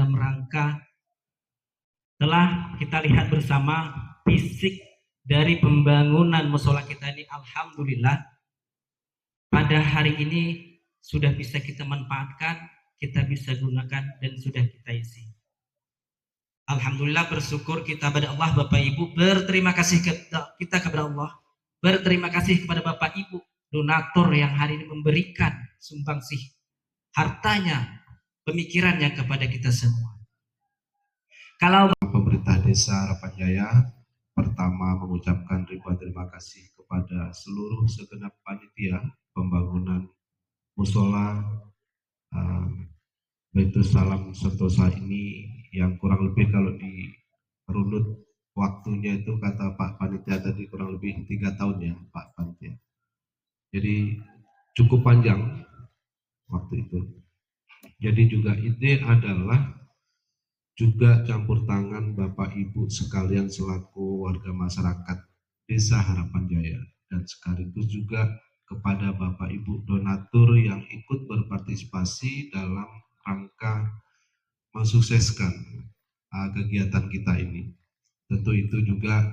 dalam rangka telah kita lihat bersama fisik dari pembangunan musola kita ini, alhamdulillah pada hari ini sudah bisa kita manfaatkan, kita bisa gunakan dan sudah kita isi. Alhamdulillah, bersyukur kita kepada Allah. Bapak Ibu, berterima kasih kita kepada Allah, berterima kasih kepada Bapak Ibu donatur yang hari ini memberikan sumbangsih hartanya, pemikirannya kepada kita semua. Kalau pemerintah Desa Harapan Jaya pertama mengucapkan ribuan terima kasih kepada seluruh segenap panitia pembangunan musola Baitul Salam Sentosa ini, yang kurang lebih kalau dirunut waktunya itu kata Pak Panitia tadi kurang lebih 3 tahun ya Pak Panitia. Jadi cukup panjang waktu itu. Jadi juga ini adalah juga campur tangan Bapak Ibu sekalian selaku warga masyarakat Desa Harapan Jaya, dan sekaligus juga kepada Bapak Ibu donatur yang ikut berpartisipasi dalam rangka mensukseskan kegiatan kita ini. Tentu itu juga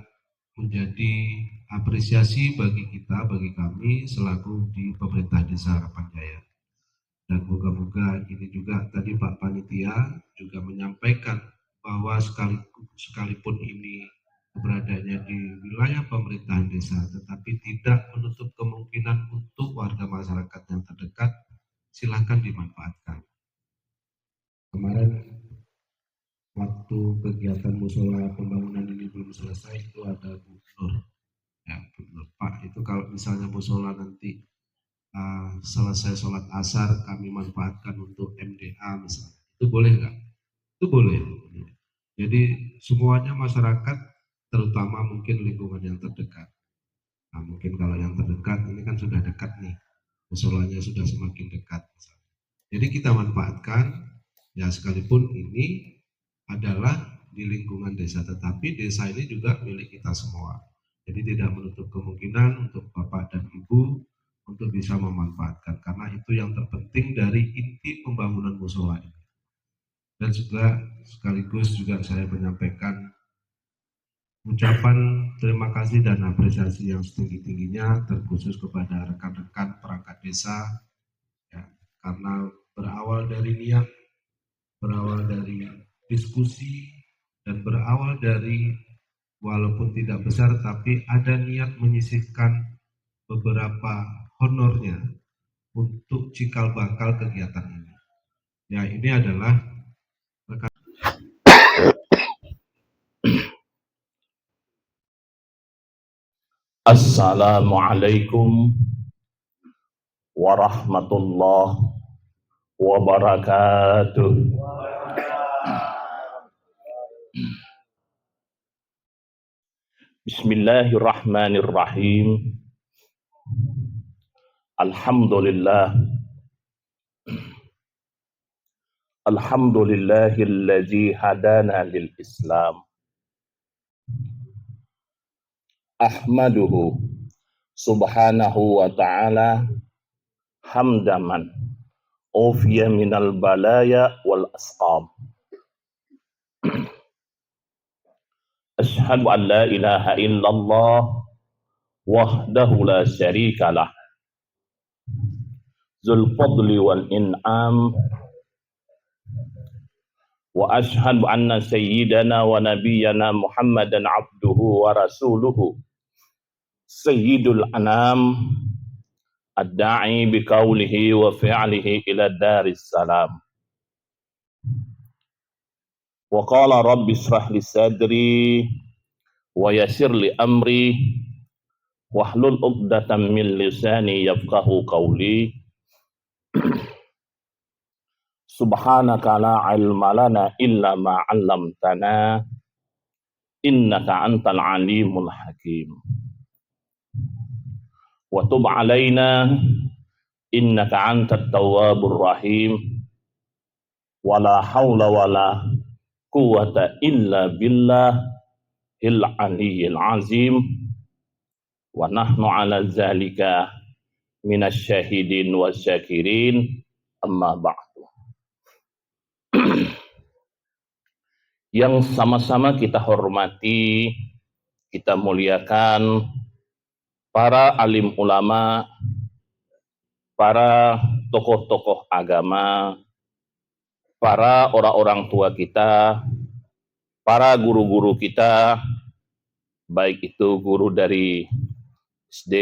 menjadi apresiasi bagi kita, bagi kami selaku di pemerintah Desa Harapan Jaya. Dan moga-moga ini juga tadi Pak Panitia juga menyampaikan bahwa sekalipun ini keberadaannya di wilayah pemerintahan desa, tetapi tidak menutup kemungkinan untuk warga masyarakat yang terdekat, silakan dimanfaatkan. Kemarin waktu kegiatan musola pembangunan ini belum selesai, itu ada Bu Nur, ya Bu Nur, Pak, itu kalau misalnya musola nanti selesai sholat asar kami manfaatkan untuk MDA misalnya, itu boleh nggak? Itu boleh. Jadi semuanya masyarakat, terutama mungkin lingkungan yang terdekat. Nah, mungkin kalau yang terdekat ini kan sudah dekat nih, musolanya sudah semakin dekat misalnya. Jadi kita manfaatkan, ya sekalipun ini adalah di lingkungan desa, tetapi desa ini juga milik kita semua. Jadi tidak menutup kemungkinan untuk Bapak dan Ibu untuk bisa memanfaatkan, karena itu yang terpenting dari inti pembangunan musola ini. Dan juga sekaligus juga saya menyampaikan ucapan terima kasih dan apresiasi yang setinggi-tingginya terkhusus kepada rekan-rekan perangkat desa, ya, karena berawal dari niat, berawal dari diskusi, dan berawal dari walaupun tidak besar tapi ada niat menyisihkan beberapa honornya untuk cikal bakal kegiatan ini. Ya, ini adalah Assalamualaikum warahmatullahi wabarakatuh. Bismillahirrahmanirrahim. Alhamdulillah. Alhamdulillahilladzi hadana lil Islam. Ahmaduhu subhanahu wa ta'ala hamdaman ufiya minal balaya wal asqam. Ashhadu an la ilaha illallah wahdahu la syarika lah, Zul fadli wal in'am. Wa ashhadu anna sayyidana wa nabiyyana Muhammadan abduhu wa rasuluhu sayyidul anam, ad-da'i biqaulihi wa fi'lihi ila daris salam. Wa qala rabbi israh li sadri wa yassir li amri wahlul 'uqdatam min lisani yafqahu qawli. Subhanaka la ilma lana illa ma 'allamtana innaka antal alimul hakim. Wa tub 'alaina innaka antat tawwabur rahim. Wala haula wala quwwata illa billahil aliyyil azim. Wa nahnu 'ala dzalika minasy syahidin wasyakirin. Amma ba'du. yang sama-sama kita hormati, kita muliakan para alim ulama, para tokoh-tokoh agama, para orang-orang tua kita, para guru-guru kita, baik itu guru dari SD,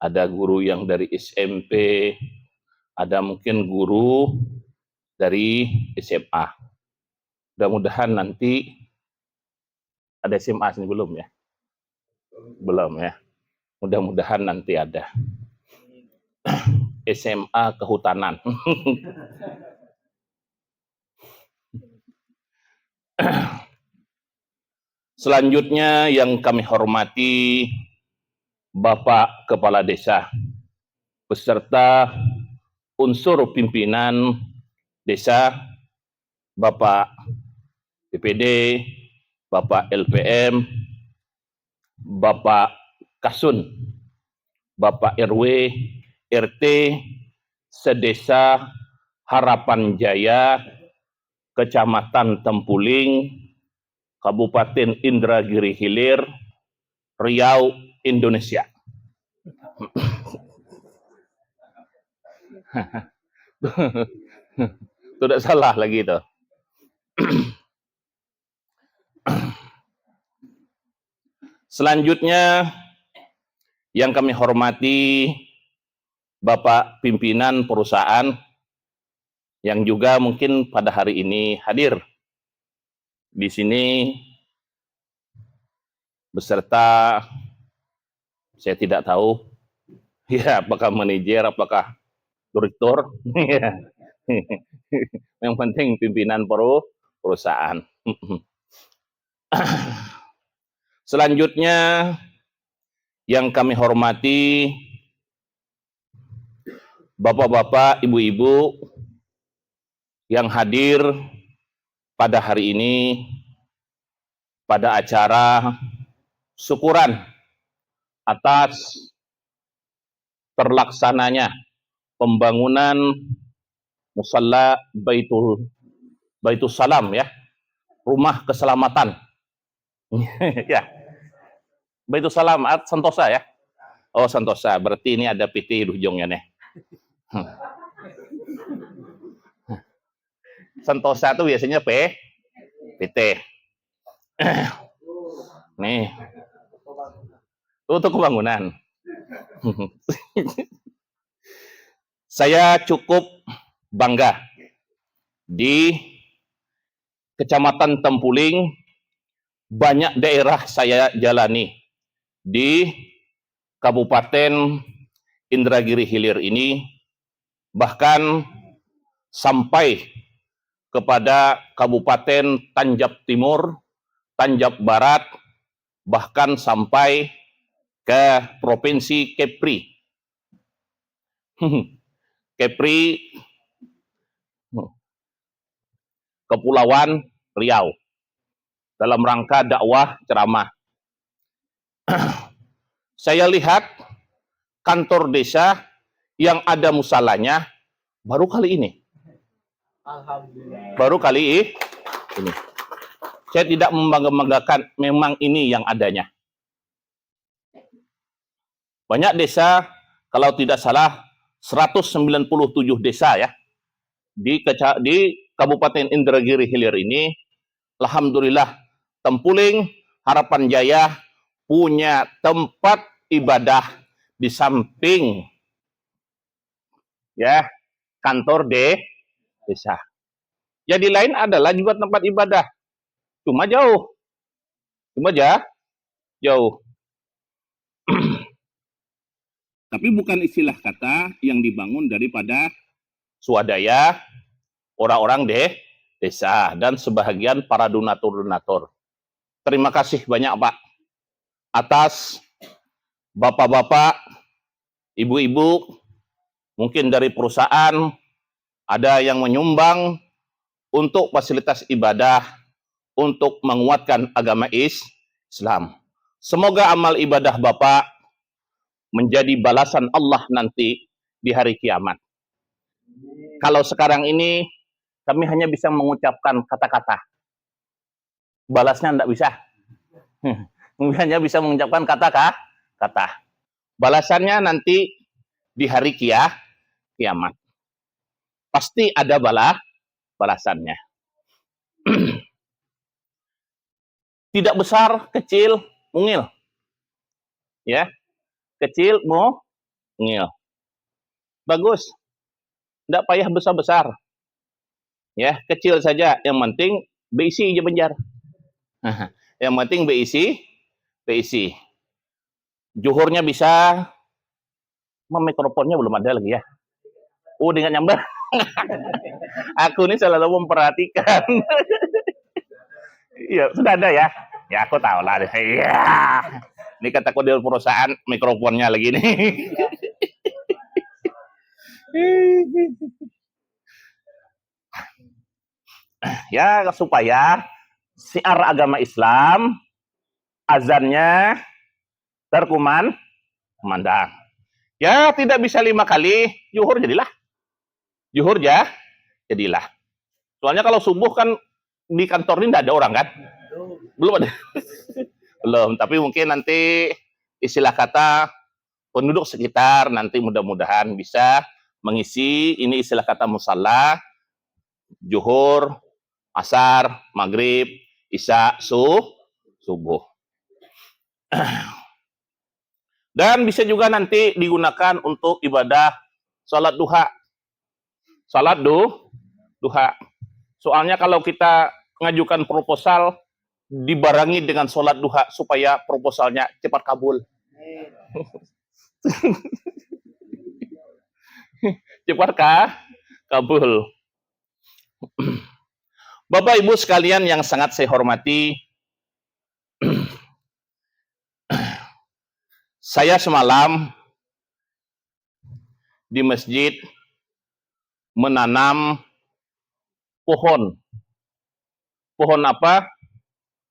ada guru yang dari SMP, ada mungkin guru dari SMA. Mudah-mudahan nanti ada SMA sini belum ya? Belum ya. Mudah-mudahan nanti ada. SMA Kehutanan. Selanjutnya yang kami hormati Bapak Kepala Desa beserta unsur pimpinan desa, Bapak DPD, Bapak LPM, Bapak Kasun, Bapak RW, RT, sedesa Harapan Jaya, Kecamatan Tempuling, Kabupaten Indragiri Hilir, Riau, Indonesia. Tidak salah lagi itu. Selanjutnya yang kami hormati Bapak pimpinan perusahaan yang juga mungkin pada hari ini hadir di sini beserta, saya tidak tahu ya apakah manajer, apakah direktur. Yang penting pimpinan perusahaan. Selanjutnya yang kami hormati bapak-bapak, ibu-ibu yang hadir pada hari ini pada acara syukuran atas terlaksananya pembangunan musalla Baitul Salam ya, rumah keselamatan. Ya. Baitul Salam Sentosa ya. Oh, Sentosa. Berarti ini ada PT di ujungnya nih. Sentosa itu biasanya PT. Nih. Untuk pembangunan. Saya cukup bangga di Kecamatan Tempuling, banyak daerah saya jalani di Kabupaten Indragiri Hilir ini, bahkan sampai kepada Kabupaten Tanjab Timur, Tanjab Barat, bahkan sampai ke Provinsi Kepri. Kepri, Kepulauan Riau, dalam rangka dakwah ceramah. Saya lihat kantor desa yang ada musalanya baru kali ini. Baru kali ini. Saya tidak membanggakan, memang ini yang adanya. Banyak desa, kalau tidak salah 197 desa ya di Kabupaten Indragiri Hilir ini. Alhamdulillah, Tempuling, Harapan Jaya punya tempat ibadah di samping ya kantor desa. Jadi lain adalah juga tempat ibadah, cuma jauh, jauh. Tapi bukan istilah kata yang dibangun daripada swadaya orang-orang desa dan sebahagian para donatur-donatur. Terima kasih banyak Pak atas bapak-bapak, ibu-ibu, mungkin dari perusahaan ada yang menyumbang untuk fasilitas ibadah, untuk menguatkan agama Islam. Semoga amal ibadah Bapak menjadi balasan Allah nanti di hari kiamat. Kalau sekarang ini kami hanya bisa mengucapkan kata-kata. balasnya enggak bisa. Hanya bisa mengucapkan kata. Balasannya nanti di hari kiamat. Pasti ada balasannya. Tidak besar, kecil, mungil. Ya, kecil, mungil. Bagus. Tidak payah besar-besar. Ya, kecil saja. Yang penting beisi aja benjar. Yang penting beisi. Juhurnya bisa. Mikrofonnya belum ada lagi ya. Dengan nyamber. Aku ini selalu memperhatikan. Iya, sudah ada ya. Ya, aku tahu lah. Iya. Ini kataku di perusahaan mikrofonnya lagi nih. Ya, supaya siar agama Islam, azannya terkumandang. Ya, tidak bisa 5 kali, zuhur jadilah. Zuhur jadilah. Soalnya kalau subuh kan di kantor ini tidak ada orang kan? Belum ada. Belum, tapi mungkin nanti istilah kata penduduk sekitar nanti mudah-mudahan bisa mengisi ini istilah kata musalla, zuhur, asar, maghrib, isya, subuh. Dan bisa juga nanti digunakan untuk ibadah salat duha. Salat duha. Soalnya kalau kita mengajukan proposal, dibarengi dengan salat duha supaya proposalnya cepat kabul. Cepat kabul. Bapak Ibu sekalian yang sangat saya hormati, saya semalam di masjid menanam pohon. Pohon apa?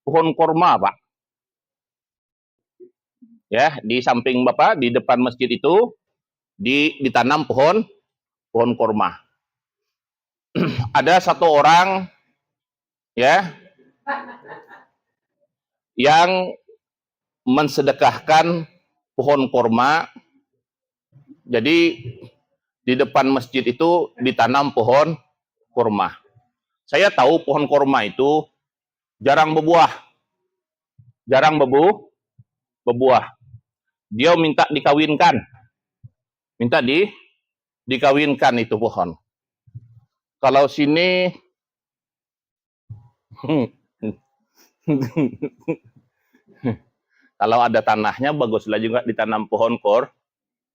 Pohon korma, Pak. Ya, di samping Bapak, di depan masjid itu ditanam pohon korma. Ada satu orang ya yang mensedekahkan pohon korma. Jadi di depan masjid itu ditanam pohon korma. Saya tahu pohon korma itu jarang berbuah. Jarang berbuah. Dia minta dikawinkan. Minta dikawinkan itu pohon. Kalau sini kalau ada tanahnya baguslah juga ditanam pohon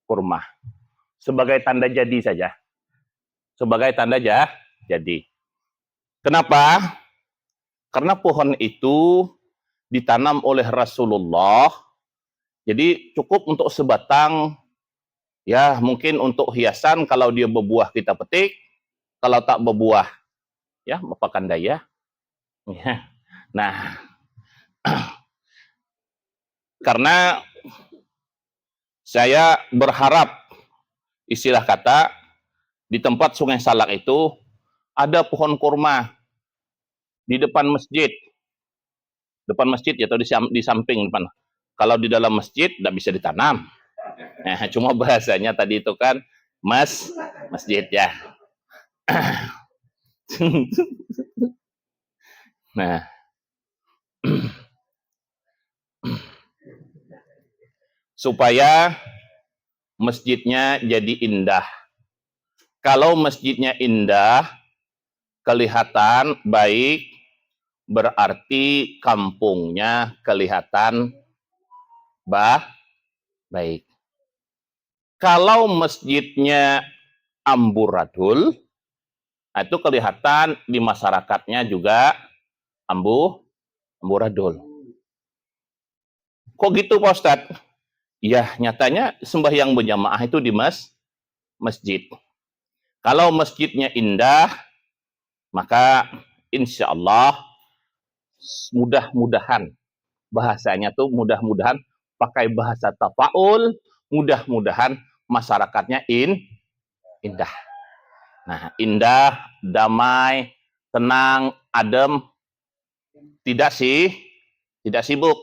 kurma. Sebagai tanda jadi saja. Sebagai tanda jadi. Kenapa? Karena pohon itu ditanam oleh Rasulullah. Jadi cukup untuk sebatang, ya mungkin untuk hiasan. Kalau dia berbuah kita petik. Kalau tak berbuah, ya Bapak kandaya. Ya. Nah, karena saya berharap istilah kata di tempat Sungai Salak itu ada pohon kurma di depan masjid. Depan masjid atau di samping depan. Kalau di dalam masjid tidak bisa ditanam. Nah, cuma bahasanya tadi itu kan masjid ya. Nah, supaya masjidnya jadi indah. Kalau masjidnya indah, kelihatan baik, berarti kampungnya kelihatan baik. Kalau masjidnya amburadul, itu kelihatan di masyarakatnya juga amburadul. Kok gitu Pak Ustadz? Ya nyatanya sembahyang berjamaah itu di masjid. Kalau masjidnya indah, maka insya Allah mudah-mudahan, bahasanya tuh mudah-mudahan pakai bahasa tafaul, mudah-mudahan masyarakatnya indah. Nah, indah, damai, tenang, adem. tidak sibuk.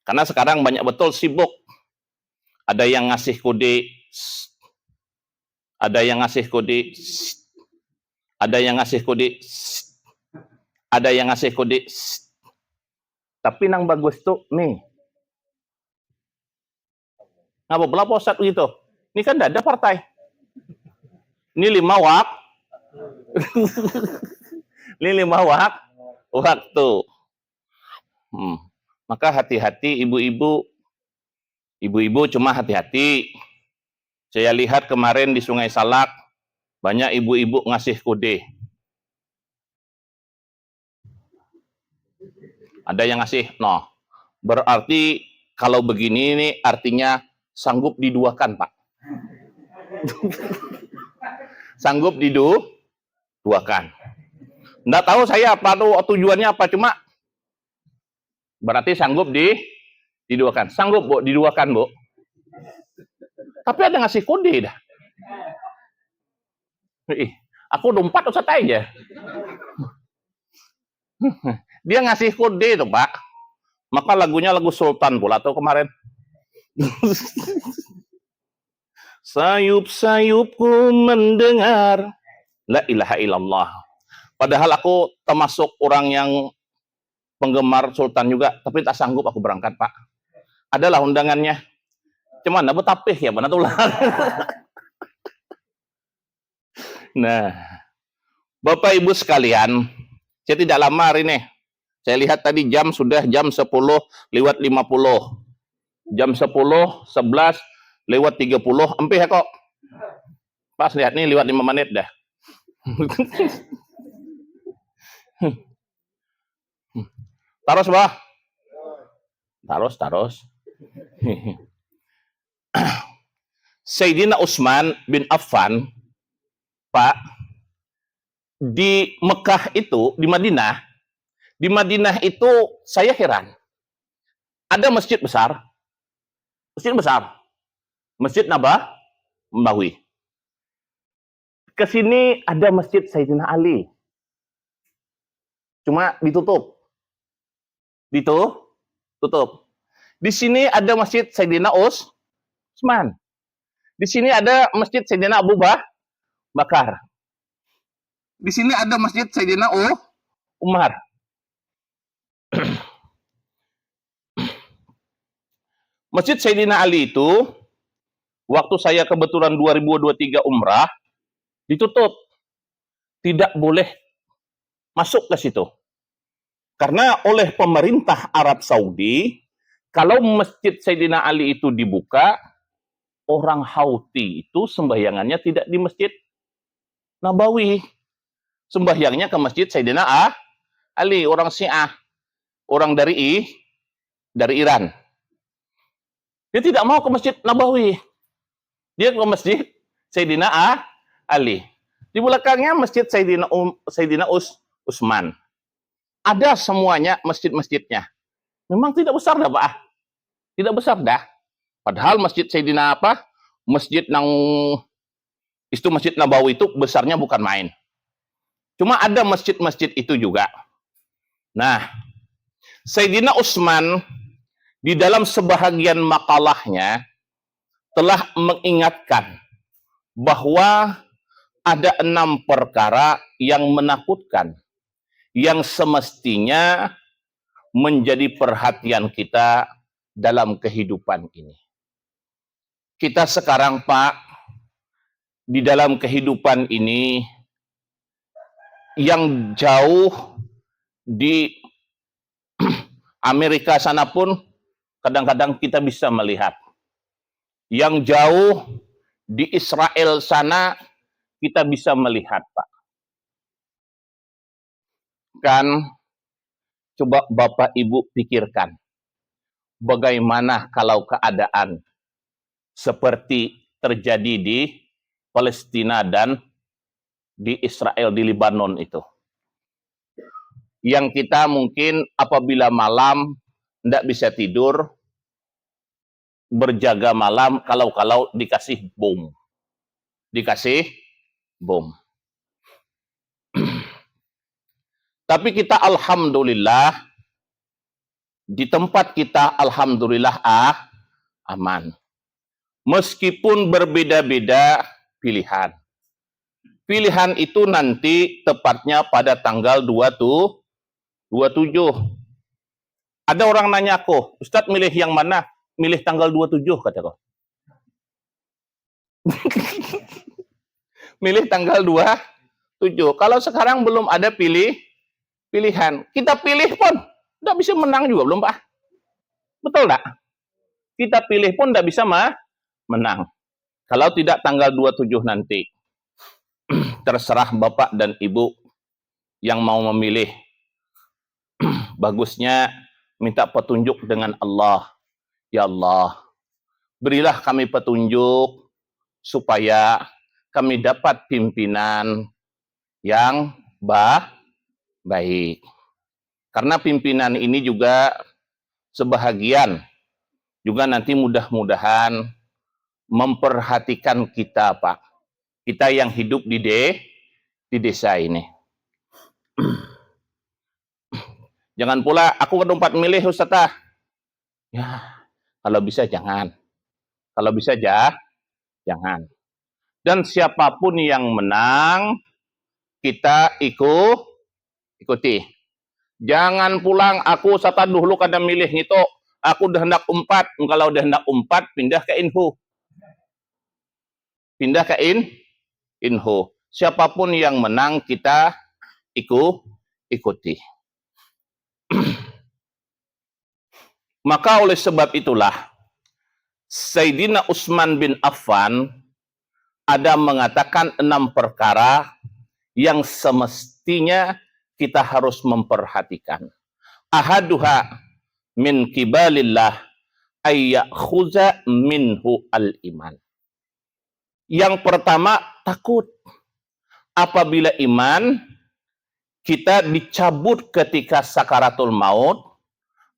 Karena sekarang banyak betul sibuk. Ada yang ngasih kode, ada yang ngasih kode, ada yang ngasih kode, ada yang ngasih kode. Tapi nang bagus tuh nih. Ngapa berapa Ustaz gitu? Ini kan tidak ada partai. Ini 5 ini 5 waktu. Maka hati-hati ibu-ibu. Ibu-ibu cuma hati-hati. Saya lihat kemarin di Sungai Salak, banyak ibu-ibu ngasih kode. Ada yang ngasih, no. Berarti kalau begini ini artinya sanggup diduakan, Pak. Sanggup diduakan. Nggak tahu saya apa tuh tujuannya apa, cuma berarti sanggup diduakan. Sanggup, Bu, diduakan, Bu. Tapi ada ngasih kode dah. Aku dompat Ustaz aja. Dia ngasih kode tuh, Pak. Maka lagunya lagu Sultan pula tuh kemarin. Sayup-sayupku mendengar la ilaha illallah. Padahal aku termasuk orang yang penggemar Sultan juga, tapi tak sanggup aku berangkat, Pak. Adalah undangannya. Cuman apa tapih ya, mana tuh lah. Nah, Bapak Ibu sekalian, saya tidak lama hari ini. Saya lihat tadi jam sudah jam 10:50. Jam 10:11 lewat 30, empih ya kok. Pas lihat nih lewat 5 menit dah. Taros, Bah. Taros. Sayyidina Utsman bin Affan, Pak, di Mekah itu, di Madinah itu saya heran. Ada masjid besar. Masjid Nabawi. Ke sini ada masjid Sayyidina Ali. Cuma ditutup. Tutup. Di sini ada masjid Sayyidina Utsman. Di sini ada masjid Sayyidina Abu Bakar. Di sini ada masjid Sayyidina Umar. Masjid Sayyidina Ali itu waktu saya kebetulan 2023 umrah ditutup. Tidak boleh masuk ke situ. Karena oleh pemerintah Arab Saudi, kalau masjid Sayyidina Ali itu dibuka, orang Houthi itu sembayangannya tidak di Masjid Nabawi. Sembahyangnya ke Masjid Sayyidina Ali, orang Syiah, orang dari Iran. Dia tidak mau ke Masjid Nabawi. Dia ke Masjid Sayyidina Ali. Di belakangnya Masjid Sayyidina Utsman. Ada semuanya masjid-masjidnya. Memang tidak besar dah, Pak. Tidak besar dah. Padahal Masjid Sayyidina Masjid Masjid Nabawi itu besarnya bukan main. Cuma ada masjid-masjid itu juga. Nah, Sayyidina Utsman di dalam sebahagian makalahnya telah mengingatkan bahwa ada 6 perkara yang menakutkan yang semestinya menjadi perhatian kita dalam kehidupan ini. Kita sekarang, Pak, di dalam kehidupan ini yang jauh di Amerika sana pun kadang-kadang kita bisa melihat. Yang jauh di Israel sana kita bisa melihat, Pak. Kan coba Bapak Ibu pikirkan. Bagaimana kalau keadaan seperti terjadi di Palestina dan di Israel, di Lebanon itu. Yang kita mungkin apabila malam tidak bisa tidur, berjaga malam kalau dikasih bom. Tapi kita alhamdulillah, di tempat kita alhamdulillah aman. Meskipun berbeda-beda pilihan. Pilihan itu nanti tepatnya pada tanggal 27. Ada orang nanya aku, Ustadz milih yang mana? Milih tanggal 27, kataku. Milih tanggal 27. Kalau sekarang belum ada pilihan. Kita pilih pun tidak bisa menang juga, belum Pak? Betul tak? Kita pilih pun tidak bisa menang. Kalau tidak tanggal 27 nanti. Terserah Bapak dan Ibu yang mau memilih. Bagusnya minta petunjuk dengan Allah. Ya Allah, berilah kami petunjuk supaya kami dapat pimpinan yang baik. Karena pimpinan ini juga sebahagian juga nanti mudah-mudahan memperhatikan kita, Pak. Kita yang hidup di desa ini. Jangan pula aku tempat milih Ustazah. Ya, kalau bisa jangan. Kalau bisa jangan. Dan siapapun yang menang, kita ikuti. Jangan pulang, aku Ustazah dulu kada milih itu. Aku udah hendak umpat. Kalau udah hendak umpat, pindah ke info. Pindah ke info. Siapapun yang menang, kita ikuti. Maka oleh sebab itulah, Sayyidina Utsman bin Affan ada mengatakan 6 perkara yang semestinya kita harus memperhatikan. Ahaduha min kibalillah ayyakhuza minhu al-iman. Yang pertama, takut. Apabila iman kita dicabut ketika sakaratul maut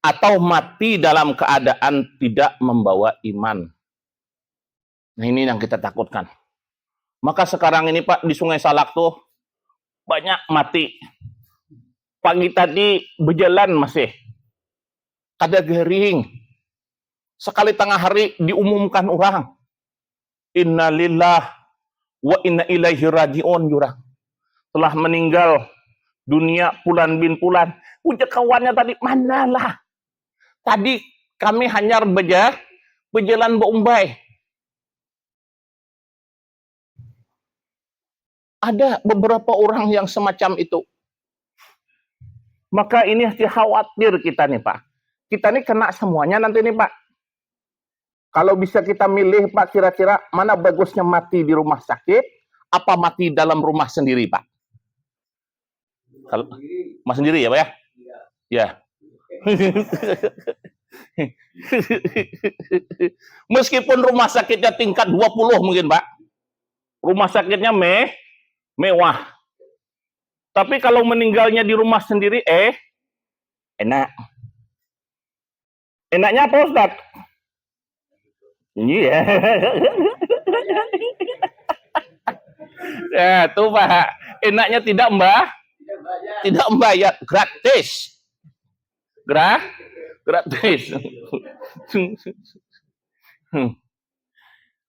atau mati dalam keadaan tidak membawa iman. Nah, ini yang kita takutkan. Maka sekarang ini Pak, di Sungai Salak tuh banyak mati. Pagi tadi berjalan masih. Kada gering. Sekali tengah hari diumumkan orang. Innalillah wa inna ilaihi raji'un jurang. Telah meninggal dunia Pulan bin Pulan. Ucap kawannya tadi, manalah. Tadi kami hanya berjalan beumbai. Ada beberapa orang yang semacam itu. Maka ini khawatir kita nih Pak. Kita nih kena semuanya nanti nih Pak. Kalau bisa kita milih Pak, kira-kira mana bagusnya mati di rumah sakit, apa mati dalam rumah sendiri Pak? Kalau mas sendiri ya Pak ya? Ya. Meskipun rumah sakitnya tingkat 20 mungkin Pak. Rumah sakitnya mewah. Tapi kalau meninggalnya di rumah sendiri, enak. Enaknya apa Ustaz? Iya. Ya, tuh Pak. Enaknya tidak Mbak? Tidak membayar, gratis. Gratis.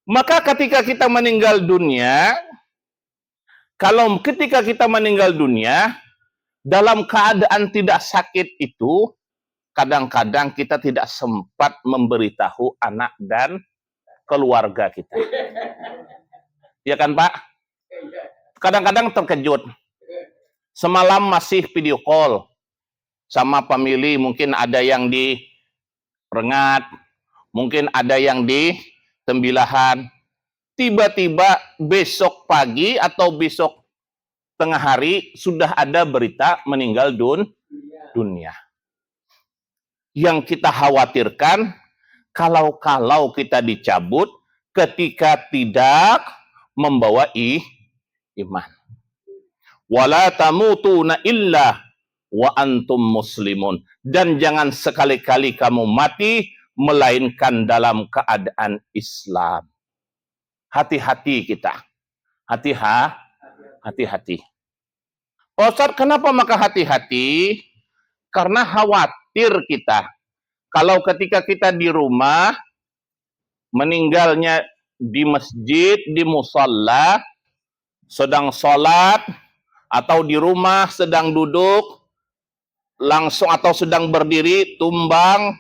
Maka ketika kita meninggal dunia, ketika kita meninggal dunia, dalam keadaan tidak sakit itu, kadang-kadang kita tidak sempat memberitahu anak dan keluarga kita. Ya kan Pak? Kadang-kadang terkejut. Semalam masih video call sama family, mungkin ada yang di Rengat, mungkin ada yang di Tembilahan. Tiba-tiba besok pagi atau besok tengah hari sudah ada berita meninggal dunia. Yang kita khawatirkan kalau kita dicabut ketika tidak membawa iman. Wala tamutuna illa wa antum muslimun. Dan jangan sekali-kali kamu mati melainkan dalam keadaan Islam. Hati-hati kita. Hati-hati. Ustaz, kenapa maka hati-hati? Karena khawatir kita. Kalau ketika kita di rumah, meninggalnya di masjid, di musalla, sedang sholat, atau di rumah sedang duduk, langsung atau sedang berdiri, tumbang,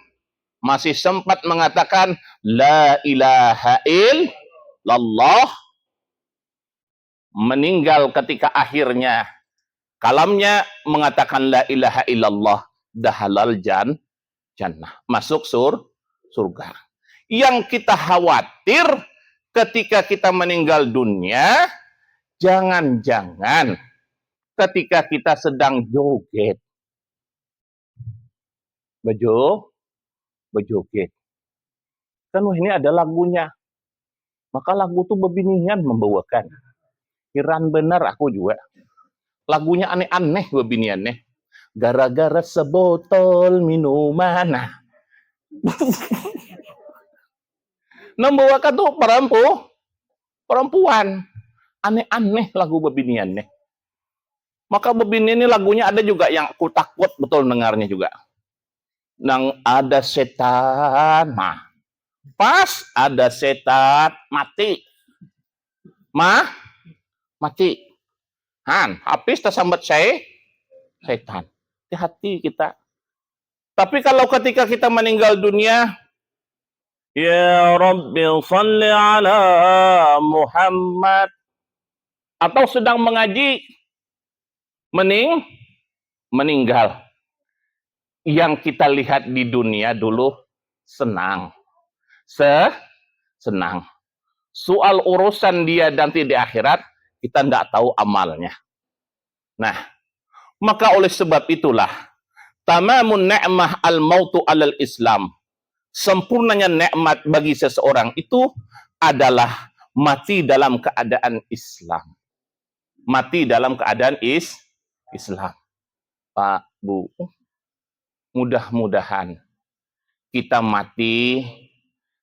masih sempat mengatakan, La ilaha illallah, meninggal ketika akhirnya kalamnya mengatakan la ilaha illallah, dah halal jannah, masuk surga. Yang kita khawatir ketika kita meninggal dunia, jangan-jangan ketika kita sedang joget, bejoget, kan ini ada lagunya, maka lagu itu bebinian membawakan. Kiran benar aku juga. Lagunya aneh-aneh bebiniannya. Gara-gara sebotol minuman. Nah. Membawakan tuh perempuan. Aneh-aneh lagu bebiniannya. Maka bebinian ini lagunya ada juga yang aku takut betul dengarnya juga. Nang ada setan. Nah. Pas ada setan mati. Mati. Habis tersambat setan. Hati-hati kita. Tapi kalau ketika kita meninggal dunia, ya Rabbi salli ala Muhammad, atau sedang mengaji, meninggal. Yang kita lihat di dunia dulu senang. Senang. Soal urusan dia nanti di akhirat, kita tidak tahu amalnya. Nah, maka oleh sebab itulah, tamamun ni'mah al-mautu alal Islam. Sempurnanya nikmat bagi seseorang itu adalah mati dalam keadaan Islam. Mati dalam keadaan Islam. Pak, Bu, mudah-mudahan kita mati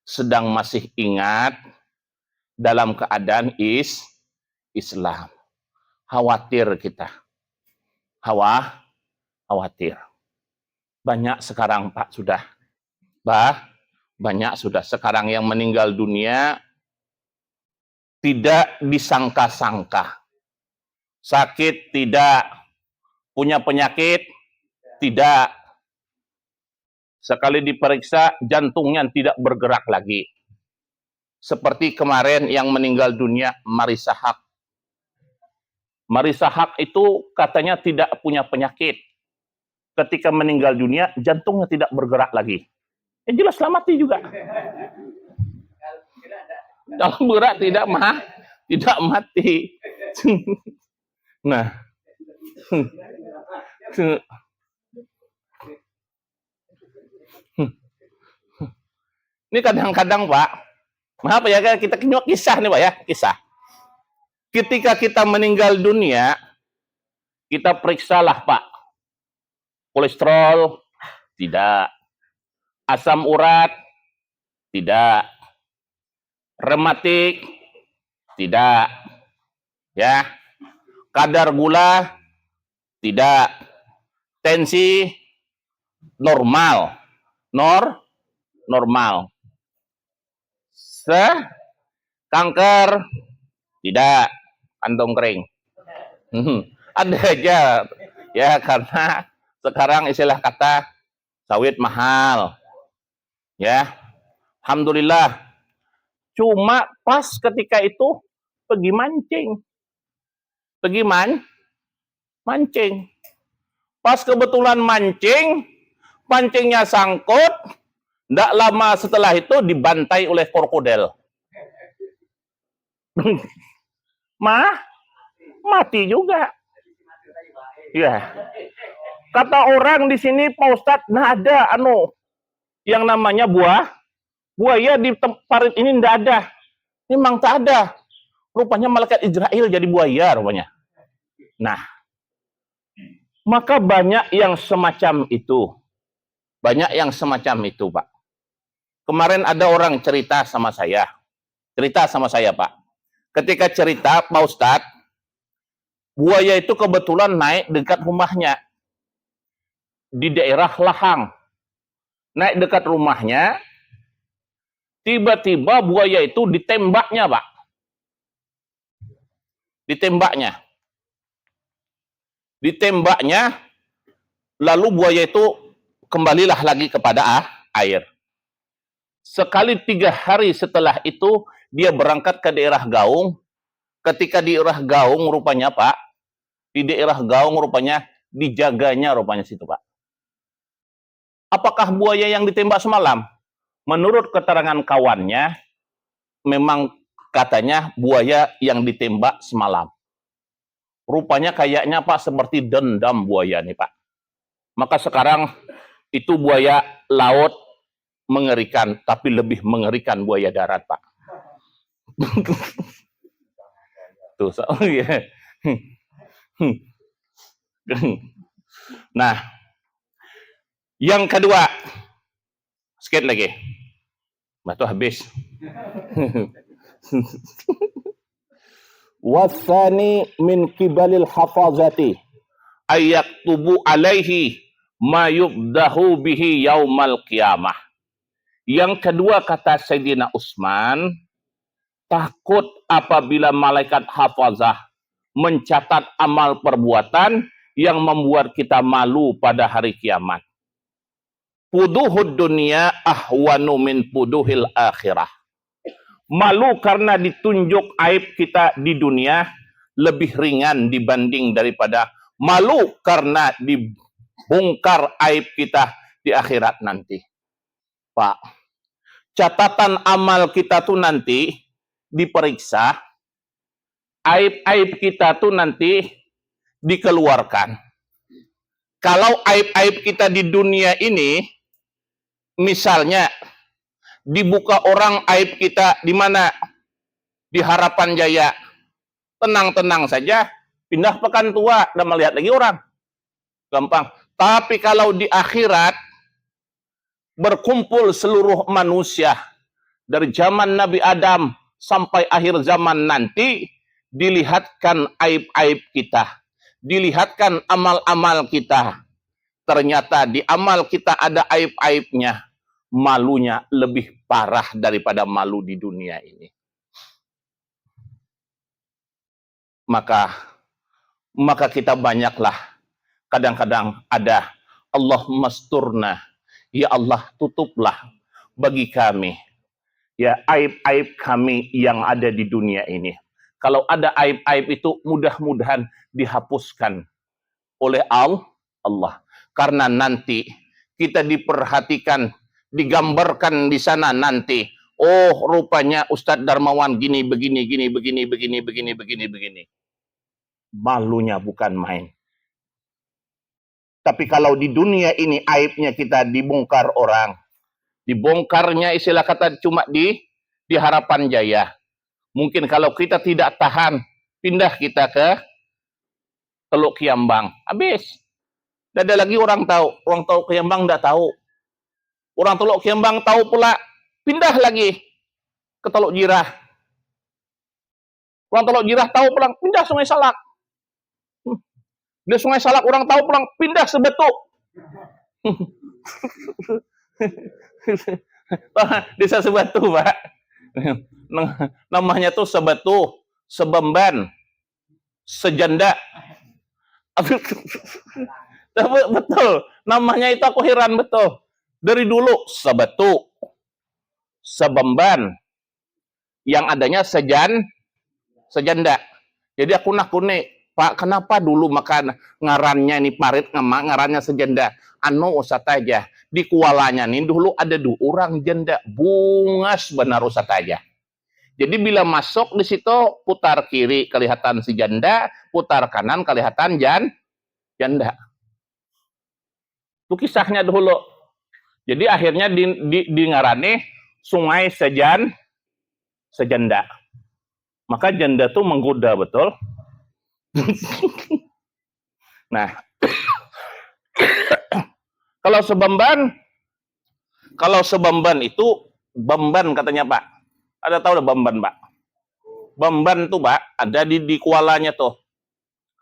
sedang masih ingat dalam keadaan Islam. Khawatir kita. Khawatir. Banyak sekarang Pak sudah. Banyak sudah sekarang yang meninggal dunia tidak disangka-sangka. Sakit tidak. Punya penyakit tidak. Sekali diperiksa jantungnya tidak bergerak lagi. Seperti kemarin yang meninggal dunia Marissa Haque. Marissa Haque itu katanya tidak punya penyakit. Ketika meninggal dunia, jantungnya tidak bergerak lagi. Jelaslah mati juga. Dalam bergerak tidak mati. Nah. Ini kadang-kadang Pak, maaf ya, kita kisah nih Pak ya, kisah. Ketika kita meninggal dunia, kita periksalah Pak. Kolesterol, tidak. Asam urat, tidak. Rematik, tidak. Ya. Kadar gula, tidak. Tensi, normal. Normal. Kanker, tidak. Kantong kering. Ada aja. Ya, karena sekarang istilah kata sawit mahal. Ya. Alhamdulillah. Cuma pas ketika itu pergi mancing. Mancing. Pas kebetulan mancing, pancingnya sangkut, tidak lama setelah itu dibantai oleh krokodil. Mati juga. Ya. Kata orang di sini, Pak Ustadz, nah ada yang namanya buaya di parit ini tidak ada. Memang tak ada. Rupanya malaikat Israel jadi buaya rupanya. Nah, maka banyak yang semacam itu. Banyak yang semacam itu, Pak. Kemarin ada orang cerita sama saya, Pak. Ketika cerita, Pak Ustadz, buaya itu kebetulan naik dekat rumahnya di daerah Lahang. Naik dekat rumahnya, tiba-tiba buaya itu ditembaknya, Pak. Ditembaknya, lalu buaya itu kembalilah lagi kepada air. Sekali 3 hari setelah itu, dia berangkat ke daerah Gaung. Ketika di daerah Gaung rupanya, Pak, di daerah Gaung rupanya dijaganya rupanya situ, Pak. Apakah buaya yang ditembak semalam? Menurut keterangan kawannya, memang katanya buaya yang ditembak semalam. Rupanya kayaknya, Pak, seperti dendam buaya nih, Pak. Maka sekarang itu buaya laut mengerikan, tapi lebih mengerikan buaya darat, Pak. Tuh, oh iya. Nah, yang kedua, sedikit lagi. Batu habis. Wasani min kibalil hafazati ayaktubu alaihi ma yubdahu bihi yaumal qiyamah. Yang kedua kata Sayyidina Utsman, takut apabila malaikat hafazah mencatat amal perbuatan yang membuat kita malu pada hari kiamat. Puduhud dunia ahwanu min puduhil akhirah. Malu karena ditunjuk aib kita di dunia lebih ringan dibanding daripada malu karena dibongkar aib kita di akhirat nanti. Pak, catatan amal kita tuh nanti diperiksa, aib-aib kita tuh nanti dikeluarkan. Kalau aib-aib kita di dunia ini, misalnya dibuka orang aib kita di mana? Di Harapan Jaya. Tenang-tenang saja, pindah Pekan Tua dan melihat lagi orang. Gampang. Tapi kalau di akhirat berkumpul seluruh manusia dari zaman Nabi Adam sampai akhir zaman nanti, dilihatkan aib-aib kita, dilihatkan amal-amal kita. Ternyata di amal kita ada aib-aibnya. Malunya lebih parah daripada malu di dunia ini. Maka kita banyaklah kadang-kadang ada Allahumma asturna, ya Allah tutuplah bagi kami ya aib-aib kami yang ada di dunia ini. Kalau ada aib-aib itu mudah-mudahan dihapuskan oleh Allah. Karena nanti kita diperhatikan, digambarkan di sana nanti. Oh, rupanya Ustadz Darmawan gini, begini. Malunya bukan main. Tapi kalau di dunia ini aibnya kita dibongkar orang. Dibongkarnya istilah kata cuma di Harapan Jaya. Mungkin kalau kita tidak tahan, pindah kita ke Teluk Kiambang. Habis. Tidak ada lagi orang tahu. Orang Teluk Kiambang tidak tahu. Orang Teluk Kiambang tahu pula, pindah lagi ke Teluk Jirah. Orang Teluk Jirah tahu pulang, pindah Sungai Salak. Di Sungai Salak orang tahu pulang, pindah Sebetuk. Desa Sebetu, Pak. Namanya tuh Sebetu, Sebemban, Sejanda. Betul, namanya itu aku heran betul. Dari dulu Sebetu, Sebemban, yang adanya Sejanda. Jadi aku nakune, Pak, kenapa dulu makan ngarannya ini parit ngarannya Sejanda? Anu usah aja. Di kualanya nih dulu ada 2 orang janda, bungas benar usah aja. Jadi bila masuk di situ putar kiri kelihatan si janda, putar kanan kelihatan janda. Itu kisahnya dulu. Jadi akhirnya di ngarane Sungai Sejanda. Maka janda tuh menggoda betul. Nah, kalau Sebemban itu Bemban katanya Pak. Ada tahu Bemban Pak? Bemban tuh Pak ada di kualanya tuh.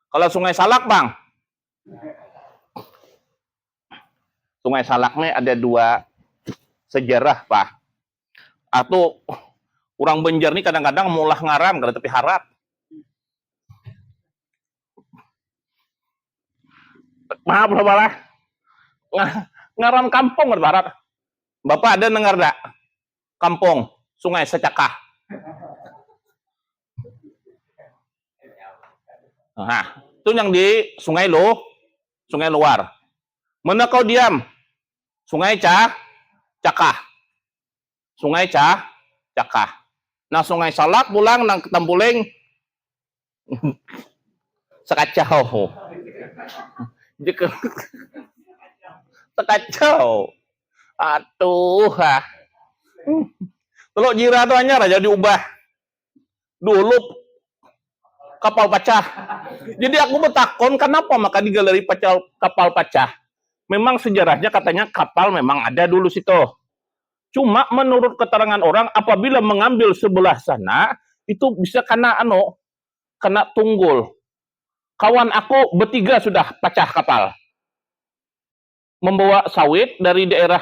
Kalau Sungai Salak, Bang. Sungai Salak nih ada dua sejarah, Pak. Atau orang Banjar nih kadang-kadang mulah ngaram kada tepi harap. Maaf lah balah. Ngaram kampung kada barat. Bapak ada dengar dak? Kampung Sungai Secakah. Nah, itu yang di Sungai Luar. Mana kau diam? Sungai Cakah. Sungai Cakah. Nah, Sungai Salak pulang nang Ketampuling sekacau. Sekacau. Atuh. Teluk Jira tuh anyar aja diubah. Dulu kapal pecah. Jadi aku bertakon kenapa maka di galeri kapal pecah. Memang sejarahnya katanya kapal memang ada dulu situ. Cuma menurut keterangan orang apabila mengambil sebelah sana itu bisa kena tunggul. Kawan aku bertiga sudah pecah kapal. Membawa sawit dari daerah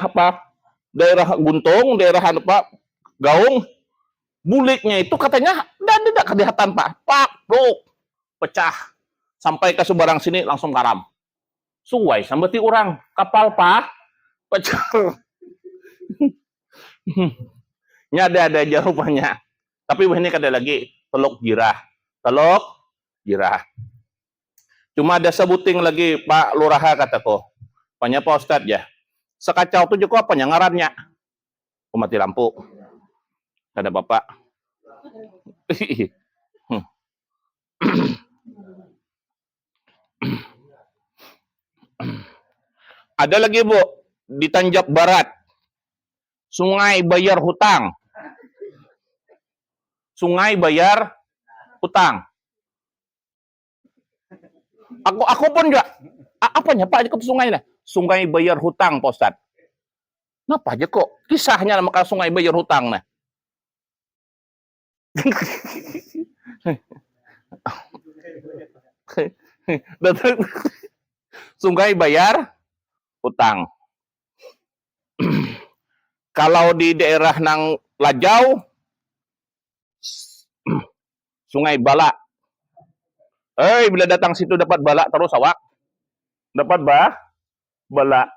daerah Guntung, daerah Gaung. Buliknya itu katanya tidak kelihatan Pak. Bro, pecah. Sampai ke seberang sini langsung karam. Suai sambeti orang kapal Pak pecah. Ada aja rupanya. Tapi ini ada lagi Teluk Jirah. Cuma ada sebuting lagi Pak Luraha kataku. Panya Pak Ustadz ya. Sekacau tuh juga apa ngarannya? Mati lampu. Ada Bapak. Ada lagi Bu di Tanjab Barat. Sungai Bayar Hutang. Sungai Bayar Hutang. Aku pun juga apanya Pak ke sungai nah? Sungai Bayar Hutang Pak Ustadz. Kenapa aja kok kisahnya maka Sungai Bayar Hutang nah? Sungai Bayar Hutang. Kalau di daerah nang Lajau, Sungai Bala. Bila datang situ dapat bala terus awak. Dapat bala.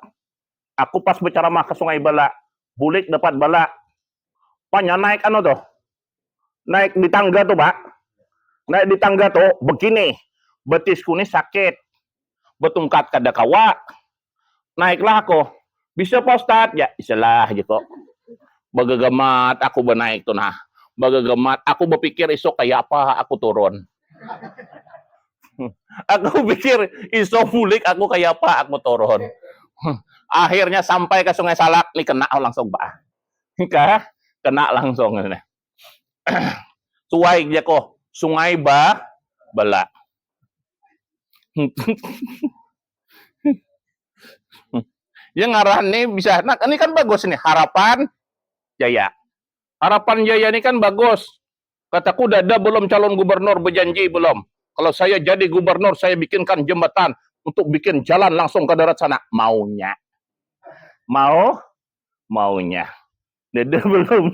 Aku pas berceramah ke Sungai Bala, bulik dapat bala. Panya naik tuh? Naik di tangga tuh, Pak. Naik di tangga tuh begini. Betisku ini sakit. Betungkat kada kawa. Naiklah aku. Bisa Pak Ustadz? Ya, isalah gitu. Bagagamat aku benaik tuh nah. Bagagamat aku berpikir isok kayak apa aku turun. Aku pikir isok bulik aku kayak apa aku turun. Akhirnya sampai ke Sungai Salak nih kena langsung Pak. Kena langsung nih. Suai aja kok Sungai Bala. Ya ngaran nih bisa. Nah, ini kan bagus nih Harapan Jaya. Harapan Jaya ini kan bagus. Kataku dada belum calon gubernur berjanji belum. Kalau saya jadi gubernur saya bikinkan jembatan untuk bikin jalan langsung ke darat sana. Maunya. Maunya. Dada belum.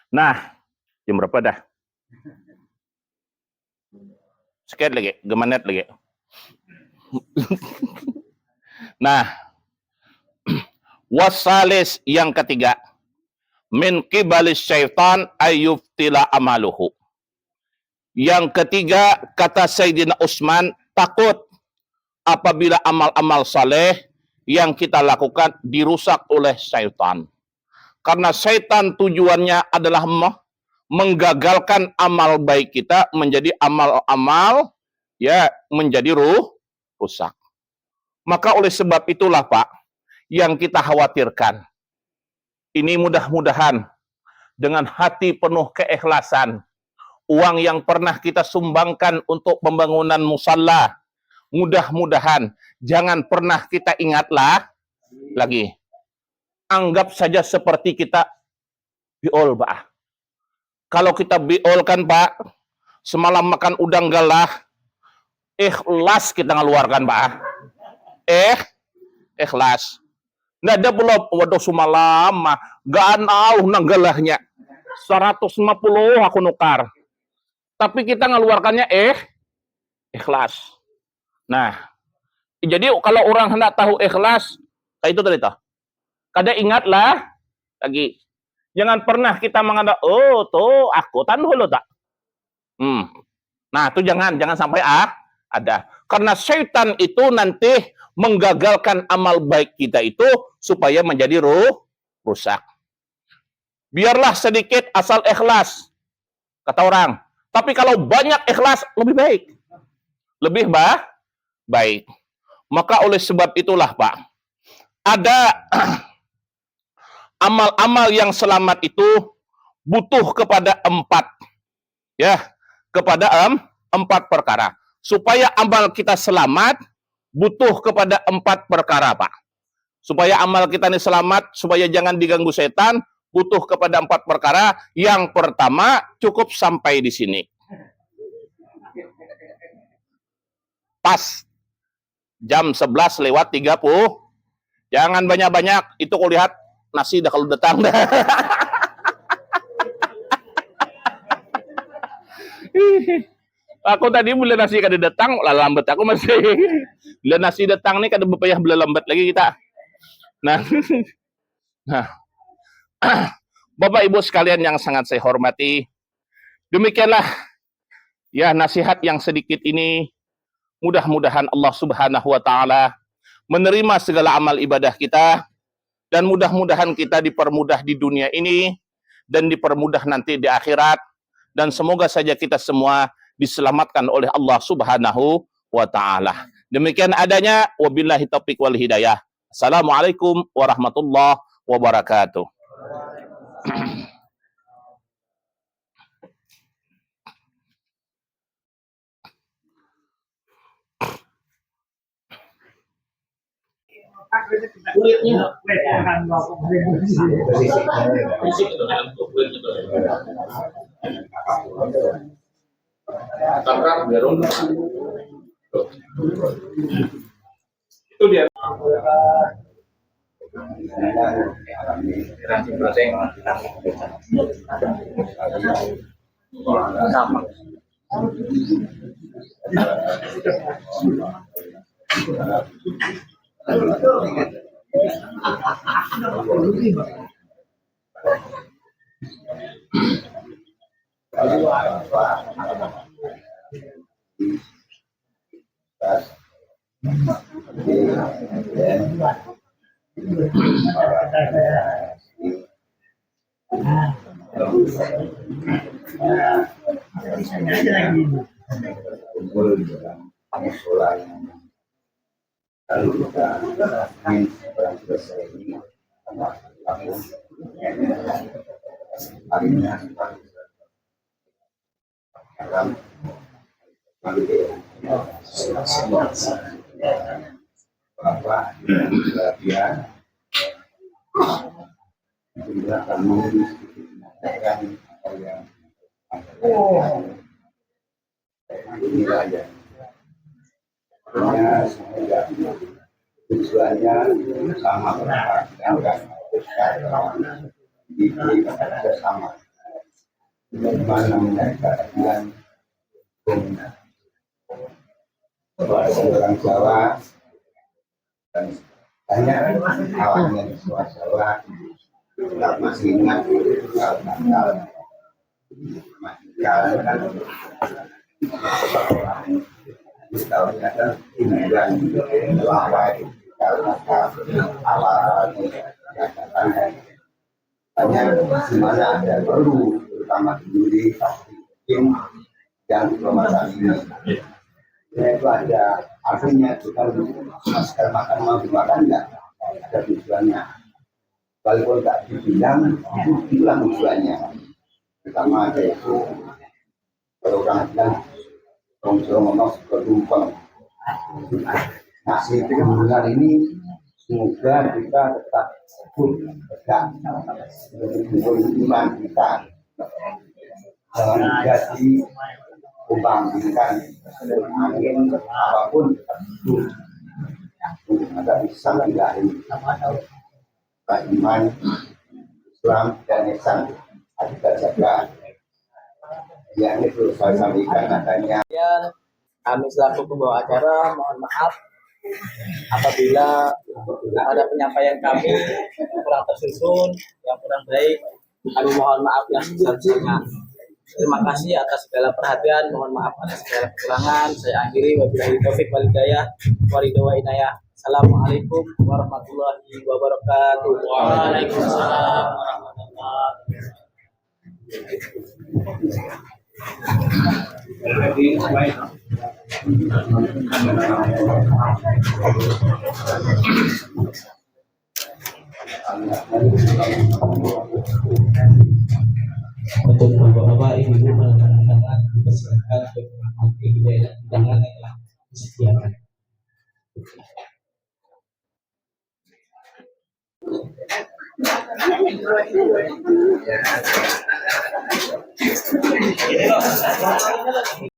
Nah, jam berapa dah? Sekian lagi, gemenit lagi. Nah, wasalis yang ketiga, min qibalis syaitan ayyuftila amaluhu. Yang ketiga, kata Sayyidina Utsman, takut apabila amal-amal saleh yang kita lakukan dirusak oleh syaitan. Karena syaitan tujuannya adalah menggagalkan amal baik kita menjadi amal-amal ya menjadi rusak. Maka oleh sebab itulah Pak yang kita khawatirkan. Ini mudah-mudahan dengan hati penuh keikhlasan uang yang pernah kita sumbangkan untuk pembangunan musalla, mudah-mudahan jangan pernah kita ingatlah lagi. Anggap saja seperti kita biol Pak. Kalau kita biol kan Pak, semalam makan udang galah, ikhlas kita ngeluarkan Pak. Ikhlas. Nah ada belum, waduh semalam mah gak anau nanggalahnya 150 aku nukar. Tapi kita ngeluarkannya ikhlas. Nah, jadi kalau orang hendak tahu ikhlas, kayak itu tadi toh. Kada ingatlah lagi. Jangan pernah kita mengatakan, oh tuh aku tahu lo tak. Nah, itu jangan sampai ada. Karena syaitan itu nanti menggagalkan amal baik kita itu supaya menjadi rusak. Biarlah sedikit asal ikhlas, kata orang. Tapi kalau banyak ikhlas lebih baik. Lebih baik. Maka oleh sebab itulah Pak, ada amal-amal yang selamat itu butuh kepada 4. Ya, kepada 4 perkara. Supaya amal kita selamat, butuh kepada 4 perkara, Pak. Supaya amal kita ini selamat, supaya jangan diganggu setan, butuh kepada 4 perkara. Yang pertama, cukup sampai di sini. Pas jam 11 lewat 30. Jangan banyak-banyak, itu kau lihat nasi dah kalau datang dah. Aku tadi bila nasi kada datang, lambat aku masih. Bila nasi datang nih kada berpayah bila lambat lagi kita. Nah, Bapak Ibu sekalian yang sangat saya hormati, demikianlah ya nasihat yang sedikit ini. Mudah-mudahan Allah Subhanahu wa taala menerima segala amal ibadah kita, dan mudah-mudahan kita dipermudah di dunia ini dan dipermudah nanti di akhirat, dan semoga saja kita semua diselamatkan oleh Allah Subhanahu wa taala. Demikian adanya, wabillahi taufiq wal hidayah. Assalamualaikum warahmatullahi wabarakatuh. Itu dia. Lalu kita ingin selesai ini harinya Bapak perhatian juga kami menyampaikan yang ini aja. Semoga tujuannya sama bersama bagaimana menyatakan orang Jawa dan banyak awalnya di Jawa tidak masih ingat kalau kata impian lawai kalau awalnya katakan hanya di mana ada perlu terutama di tim yang permasalahan ini itu ada artinya kita masker makan mau dimakan enggak ada tujuannya walaupun tak dibilang itulah tujuannya pertama yaitu kalau orang bilang ngomong bertumpang. Nasi dengar ini semoga kita tetap sebut tegak untuk iman kita. Jangan jadi membangkitkan angin apapun ada pisang ilahi iman Islam dan ihsan kita jaga yang itu saya sampaikan adanya. Kami selaku pembawa acara mohon maaf apabila ada penyampaian kami yang kurang tersusun, yang kurang baik. Kami mohon maaf yang sebesar-besarnya. Terima kasih atas segala perhatian, mohon maaf atas segala kekurangan. Saya akhiri wabillahi taufik wal hidayah waridho wa inayah. Assalamualaikum warahmatullahi wabarakatuh. Waalaikumsalam warahmatullahi Untuk bapak-bapak, ibu-ibu, anak-anak dipersilakan untuk menghormati hidangan yang telah disediakan.